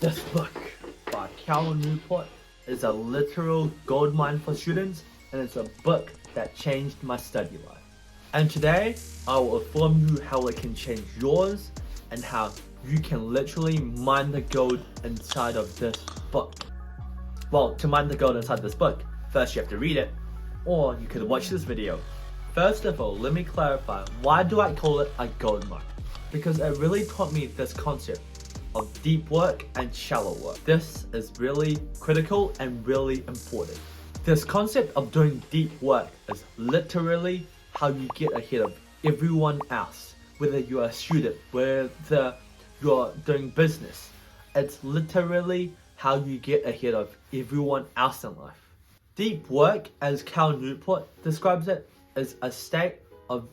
This book by Cal Newport is a literal goldmine for students, and it's a book that changed my study life. And today, I will inform you how it can change yours and how you can literally mine the gold inside of this book. Well, to mine the gold inside this book, first you have to read it, or you could watch this video. First of all, let me clarify, why do I call it a gold mine? Because it really taught me this concept of deep work and shallow work. This is really critical and really important. This concept of doing deep work is literally how you get ahead of everyone else, whether you're a student, whether you're doing business. It's literally how you get ahead of everyone else in life. Deep work, as Cal Newport describes it, is a state of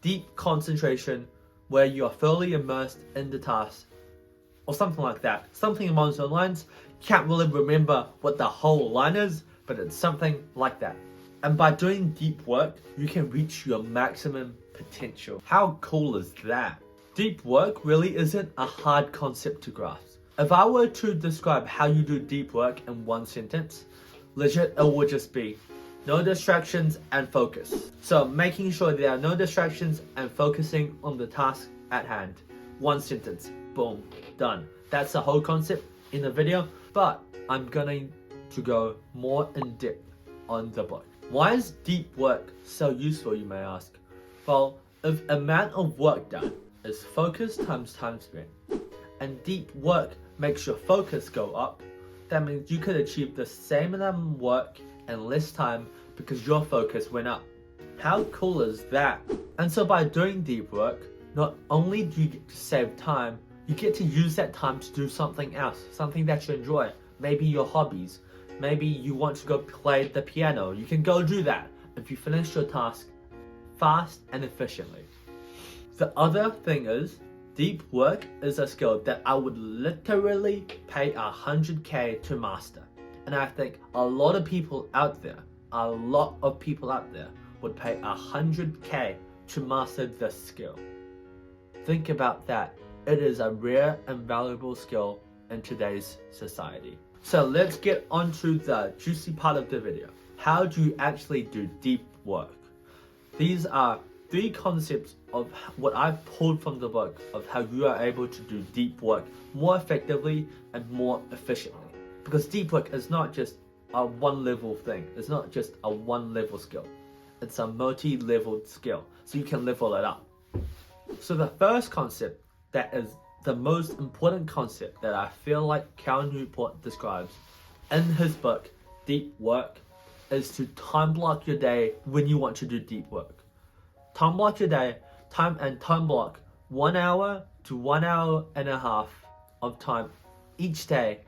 deep concentration where you are fully immersed in the task, or something like that. Something along those lines. Can't really remember what the whole line is, but it's something like that. And by doing deep work, you can reach your maximum potential. How cool is that? Deep work really isn't a hard concept to grasp. If I were to describe how you do deep work in one sentence, legit, it would just be no distractions and focus. So making sure there are no distractions and focusing on the task at hand. One sentence, boom, done. That's the whole concept in the video, but I'm going to go more in depth on the book. Why is deep work so useful, you may ask? Well, if amount of work done is focus times time spent, and deep work makes your focus go up, that means you could achieve the same amount of work in less time because your focus went up. How cool is that? And so by doing deep work, not only do you get to save time, you get to use that time to do something else, something that you enjoy. Maybe your hobbies. Maybe you want to go play the piano. You can go do that if you finish your task fast and efficiently. The other thing is, deep work is a skill that I would literally pay $100K to master. And I think a lot of people out there would pay $100K to master this skill. Think about that. It is a rare and valuable skill in today's society. So let's get onto the juicy part of the video. How do you actually do deep work? These are 3 concepts of what I've pulled from the book of how you are able to do deep work more effectively and more efficiently. Because deep work is not just a one-level thing. It's not just a one-level skill. It's a multi-leveled skill. So you can level it up. So the first concept that is the most important concept that I feel like Cal Newport describes in his book, Deep Work, is to time block your day when you want to do deep work. Time block your day, time block 1 hour to 1 hour and a half of time each day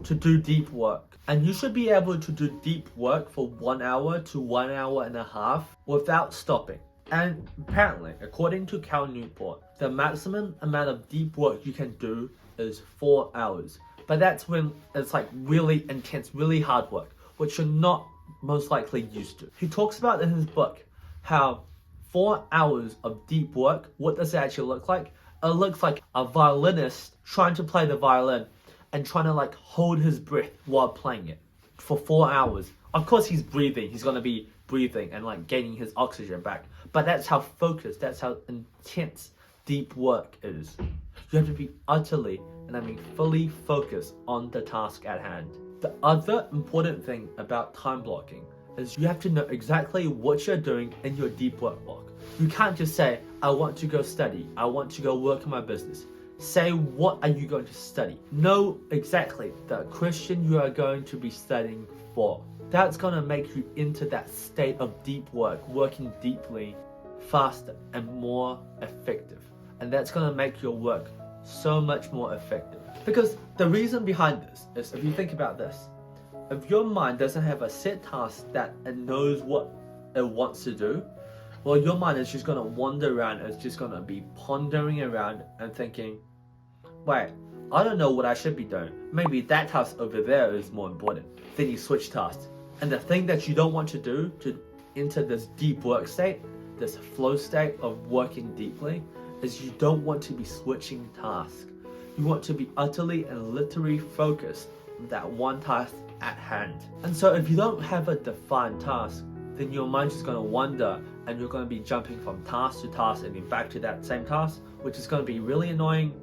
to do deep work. And you should be able to do deep work for 1 hour to 1 hour and a half without stopping. And apparently, according to Cal Newport, the maximum amount of deep work you can do is 4 hours. But that's when it's like really intense, really hard work, which you're not most likely used to. He talks about in his book how 4 hours of deep work, what does it actually look like? It looks like a violinist trying to play the violin and trying to like hold his breath while playing it for 4 hours. Of course he's breathing, he's gonna be breathing and like gaining his oxygen back. But that's how focused, that's how intense deep work is. You have to be utterly, and I mean fully focused on the task at hand. The other important thing about time blocking is you have to know exactly what you're doing in your deep work block. You can't just say, I want to go study, I want to go work on my business. Say, what are you going to study? Know exactly the question you are going to be studying for. That's going to make you into that state of deep work, working deeply, faster and more effective. And that's going to make your work so much more effective. Because the reason behind this is, if you think about this, if your mind doesn't have a set task that it knows what it wants to do, well, your mind is just going to wander around. It's just going to be pondering around and thinking, wait, I don't know what I should be doing. Maybe that task over there is more important. Then you switch tasks. And the thing that you don't want to do to enter this deep work state, this flow state of working deeply, is you don't want to be switching tasks. You want to be utterly and literally focused on that one task at hand. And so if you don't have a defined task, then your mind is going to wander and you're going to be jumping from task to task and then back to that same task, which is going to be really annoying,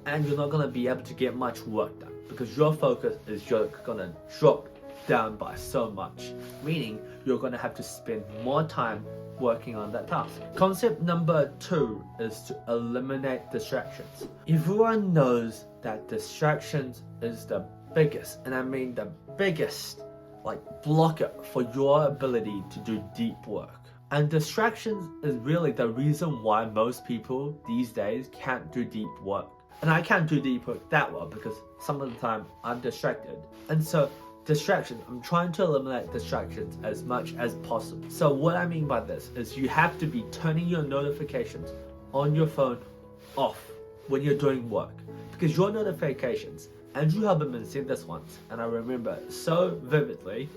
and you're not going to be able to get much work done because your focus is going to drop down by so much, meaning you're going to have to spend more time working on that task. Concept number 2 is to eliminate distractions. Everyone knows that distractions is the biggest, and I mean the biggest, blocker for your ability to do deep work. And distractions is really the reason why most people these days can't do deep work. And I can't do deep work that well because some of the time I'm distracted. And so distractions, I'm trying to eliminate distractions as much as possible. So what I mean by this is you have to be turning your notifications on your phone off when you're doing work. Because your notifications, Andrew Huberman said this once, and I remember it so vividly.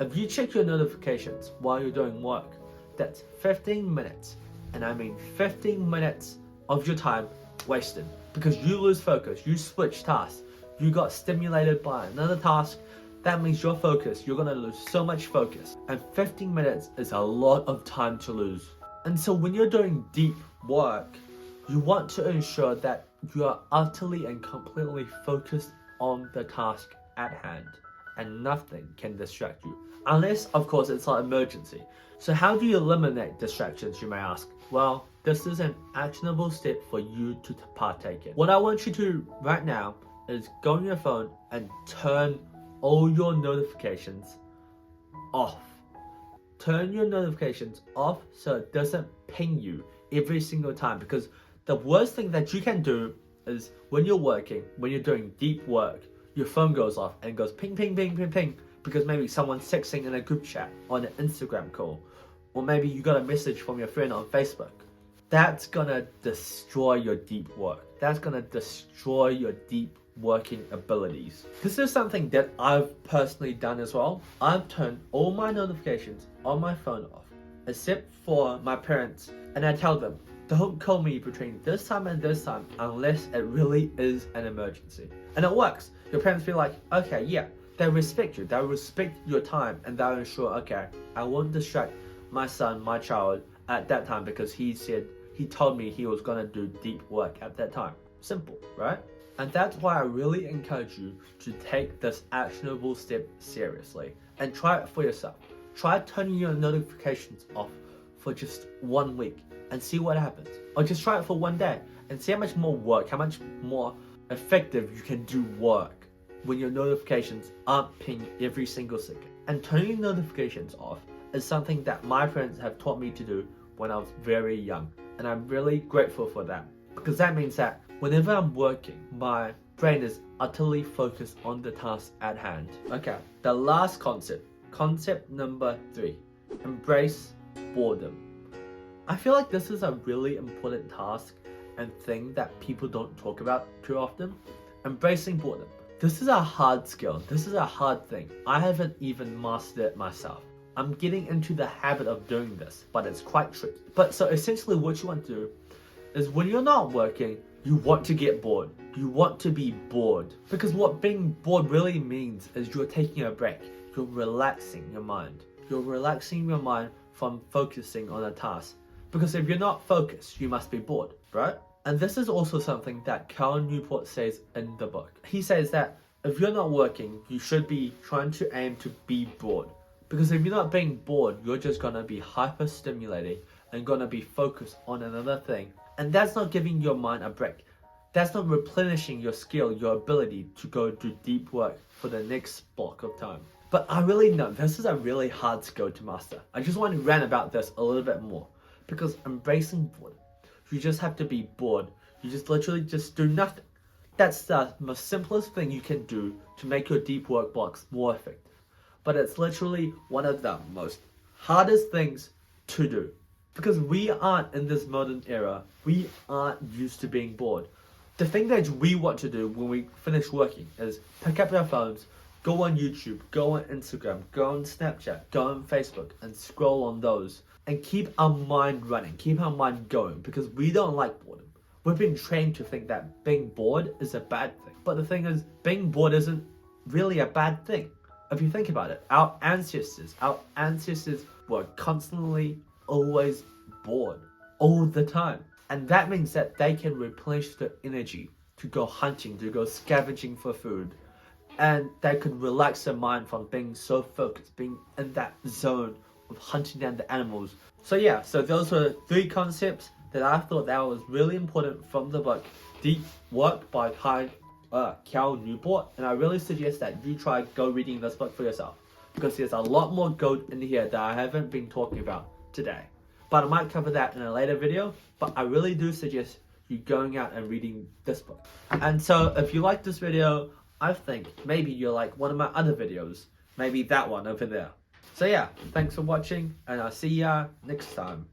If you check your notifications while you're doing work, that's 15 minutes, and I mean 15 minutes of your time wasted. Because you lose focus, you switch tasks, you got stimulated by another task, that means your focus, you're gonna lose so much focus. And 15 minutes is a lot of time to lose. And so when you're doing deep work, you want to ensure that you are utterly and completely focused on the task at hand, and nothing can distract you. Unless, of course, it's an emergency. So how do you eliminate distractions, you may ask? Well, this is an actionable step for you to partake in. What I want you to do right now is go on your phone and turn all your notifications off. Turn your notifications off so it doesn't ping you every single time, because the worst thing that you can do is when you're working, when you're doing deep work, your phone goes off and goes ping, ping, ping, ping, ping, because maybe someone's texting in a group chat on an Instagram call, or maybe you got a message from your friend on Facebook. That's gonna destroy your deep work. That's gonna destroy your deep working abilities. This is something that I've personally done as well. I've turned all my notifications on my phone off, except for my parents, and I tell them, don't call me between this time and this time unless it really is an emergency. And it works. Your parents feel like, okay, yeah, they respect you. They respect your time, and they'll ensure, okay, I won't distract my son, my child at that time because he told me he was gonna do deep work at that time. Simple, right? And that's why I really encourage you to take this actionable step seriously and try it for yourself. Try turning your notifications off for just 1 week and see what happens. Or just try it for 1 day and see how much more work, how much more effective you can do work when your notifications aren't pinged every single second. And turning notifications off is something that my parents have taught me to do when I was very young. And I'm really grateful for that, because that means that whenever I'm working, my brain is utterly focused on the task at hand. Okay, the last concept number 3, embrace boredom. I feel like this is a really important task and thing that people don't talk about too often. Embracing boredom. This is a hard skill. This is a hard thing. I haven't even mastered it myself. I'm getting into the habit of doing this, but it's quite tricky. But so essentially what you want to do is when you're not working, you want to get bored. You want to be bored. Because what being bored really means is you're taking a break. You're relaxing your mind. You're relaxing your mind from focusing on a task. Because if you're not focused, you must be bored, right? And this is also something that Cal Newport says in the book. He says that if you're not working, you should be trying to aim to be bored. Because if you're not being bored, you're just gonna be hyper-stimulated and gonna be focused on another thing. And that's not giving your mind a break. That's not replenishing your skill, your ability to go do deep work for the next block of time. But I really know this is a really hard skill to master. I just want to rant about this a little bit more. Because embracing boredom, you just have to be bored. You just literally just do nothing. That's the most simplest thing you can do to make your deep work blocks more effective. But it's literally one of the most hardest things to do. Because we aren't in this modern era, we aren't used to being bored. The thing that we want to do when we finish working is pick up our phones, go on YouTube, go on Instagram, go on Snapchat, go on Facebook, and scroll on those. And keep our mind running, keep our mind going, because we don't like boredom. we've been trained to think that being bored is a bad thing. But the thing is, being bored isn't really a bad thing. If you think about it, our ancestors were constantly always bored all the time. And that means that they can replenish their energy to go hunting, to go scavenging for food. And they could relax their mind from being so focused, being in that zone of hunting down the animals. So yeah, so those were 3 concepts that I thought that was really important from the book Deep Work by Cal Newport. And I really suggest that you try go reading this book for yourself, because there's a lot more gold in here that I haven't been talking about today. But I might cover that in a later video, but I really do suggest you going out and reading this book. And so if you like this video, I think maybe you'll like one of my other videos, maybe that one over there. So yeah, thanks for watching, and I'll see ya next time.